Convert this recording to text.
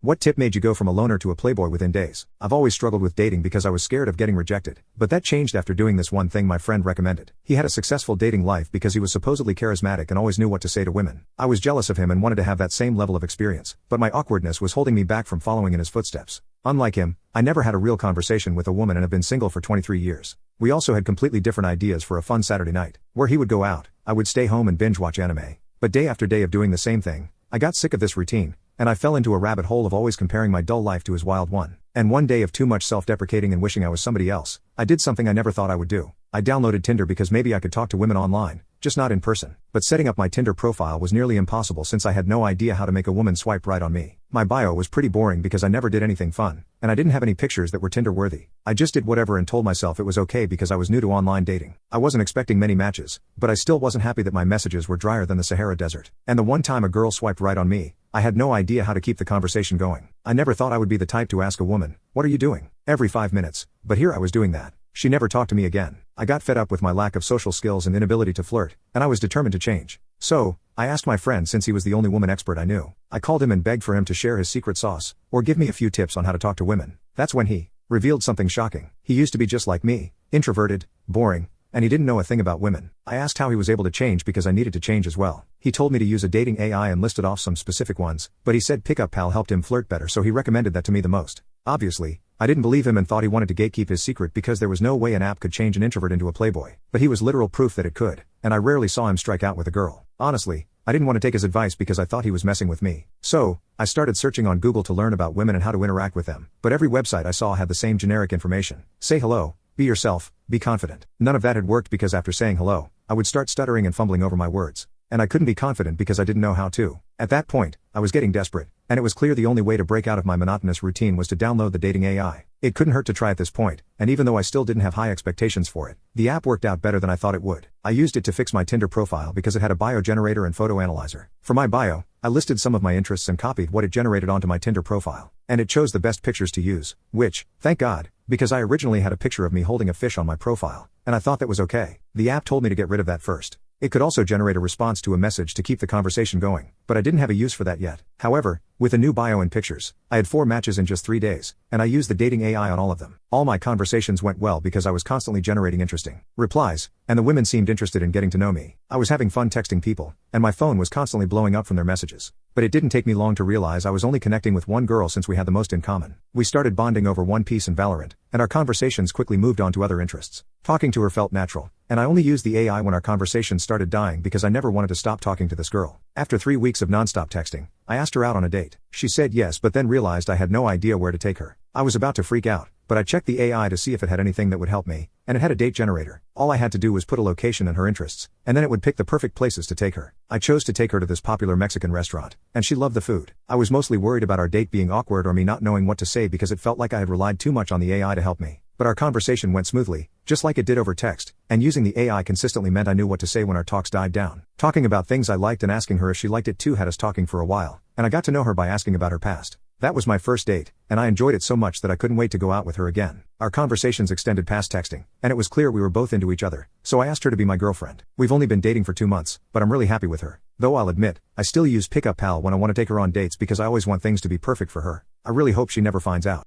What tip made you go from a loner to a playboy within days? I've always struggled with dating because I was scared of getting rejected. But that changed after doing this one thing my friend recommended. He had a successful dating life because he was supposedly charismatic and always knew what to say to women. I was jealous of him and wanted to have that same level of experience, but my awkwardness was holding me back from following in his footsteps. Unlike him, I never had a real conversation with a woman and have been single for 23 years. We also had completely different ideas for a fun Saturday night. Where he would go out, I would stay home and binge watch anime. But day after day of doing the same thing, I got sick of this routine, and I fell into a rabbit hole of always comparing my dull life to his wild one. And one day of too much self-deprecating and wishing I was somebody else, I did something I never thought I would do. I downloaded Tinder because maybe I could talk to women online, just not in person. But setting up my Tinder profile was nearly impossible since I had no idea how to make a woman swipe right on me. My bio was pretty boring because I never did anything fun, and I didn't have any pictures that were Tinder-worthy. I just did whatever and told myself it was okay because I was new to online dating. I wasn't expecting many matches, but I still wasn't happy that my messages were drier than the Sahara Desert. And the one time a girl swiped right on me, I had no idea how to keep the conversation going. I never thought I would be the type to ask a woman, "What are you doing?" every 5 minutes, but here I was doing that. She never talked to me again. I got fed up with my lack of social skills and inability to flirt, and I was determined to change. So, I asked my friend since he was the only woman expert I knew. I called him and begged for him to share his secret sauce, or give me a few tips on how to talk to women. That's when he revealed something shocking. He used to be just like me, introverted, boring, and he didn't know a thing about women. I asked how he was able to change because I needed to change as well. He told me to use a dating AI and listed off some specific ones, but he said Pickup Pal helped him flirt better, so he recommended that to me the most. Obviously, I didn't believe him and thought he wanted to gatekeep his secret because there was no way an app could change an introvert into a playboy. But he was literal proof that it could, and I rarely saw him strike out with a girl. Honestly, I didn't want to take his advice because I thought he was messing with me. So, I started searching on Google to learn about women and how to interact with them. But every website I saw had the same generic information. Say hello, be yourself, be confident. None of that had worked because after saying hello, I would start stuttering and fumbling over my words. And I couldn't be confident because I didn't know how to. At that point, I was getting desperate, and it was clear the only way to break out of my monotonous routine was to download the dating AI. It couldn't hurt to try at this point, and even though I still didn't have high expectations for it, the app worked out better than I thought it would. I used it to fix my Tinder profile because it had a bio generator and photo analyzer. For my bio, I listed some of my interests and copied what it generated onto my Tinder profile. And it chose the best pictures to use, which, thank God, because I originally had a picture of me holding a fish on my profile, and I thought that was okay. The app told me to get rid of that first. It could also generate a response to a message to keep the conversation going, but I didn't have a use for that yet. However, with a new bio and pictures, I had 4 matches in just 3 days, and I used the dating AI on all of them. All my conversations went well because I was constantly generating interesting replies, and the women seemed interested in getting to know me. I was having fun texting people, and my phone was constantly blowing up from their messages. But it didn't take me long to realize I was only connecting with one girl since we had the most in common. We started bonding over One Piece and Valorant, and our conversations quickly moved on to other interests. Talking to her felt natural, and I only used the AI when our conversation started dying because I never wanted to stop talking to this girl. After 3 weeks of nonstop texting, I asked her out on a date. She said yes, but then realized I had no idea where to take her. I was about to freak out, but I checked the AI to see if it had anything that would help me, and it had a date generator. All I had to do was put a location and her interests, and then it would pick the perfect places to take her. I chose to take her to this popular Mexican restaurant, and she loved the food. I was mostly worried about our date being awkward or me not knowing what to say because it felt like I had relied too much on the AI to help me. But our conversation went smoothly, just like it did over text, and using the AI consistently meant I knew what to say when our talks died down. Talking about things I liked and asking her if she liked it too had us talking for a while, and I got to know her by asking about her past. That was my first date, and I enjoyed it so much that I couldn't wait to go out with her again. Our conversations extended past texting, and it was clear we were both into each other, so I asked her to be my girlfriend. We've only been dating for 2 months, but I'm really happy with her. Though I'll admit, I still use Pickup Pal when I want to take her on dates because I always want things to be perfect for her. I really hope she never finds out.